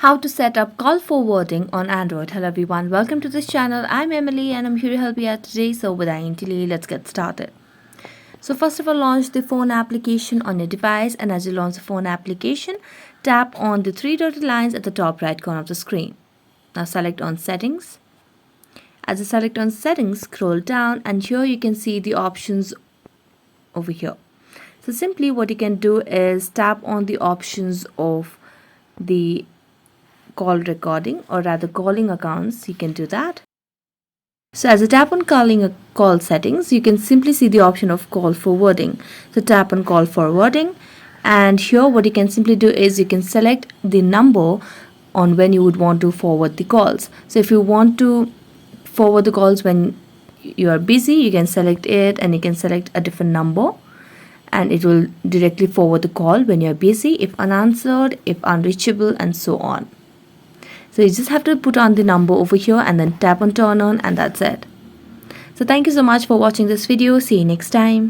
How to set up call forwarding on Android. Hello everyone, welcome to this channel. I'm Emily and I'm here to help you out today. So without any delay, let's get started. So first of all, launch the phone application on your device, and as you launch the phone application, tap on the three dotted lines at the top right corner of the screen. Now select on settings. As you select on settings, scroll down and here you can see the options over here. So simply what you can do is tap on the options of the call recording, or rather calling accounts. You can do that. So as you tap on call settings, you can simply see the option of call forwarding. So tap on call forwarding, and here what you can simply do is you can select the number on when you would want to forward the calls. So if you want to forward the calls when you are busy, you can select it and you can select a different number, and it will directly forward the call when you're busy, if unanswered, if unreachable, and so on. So you just have to put on the number over here and then tap on turn on, and that's it. So thank you so much for watching this video. See you next time.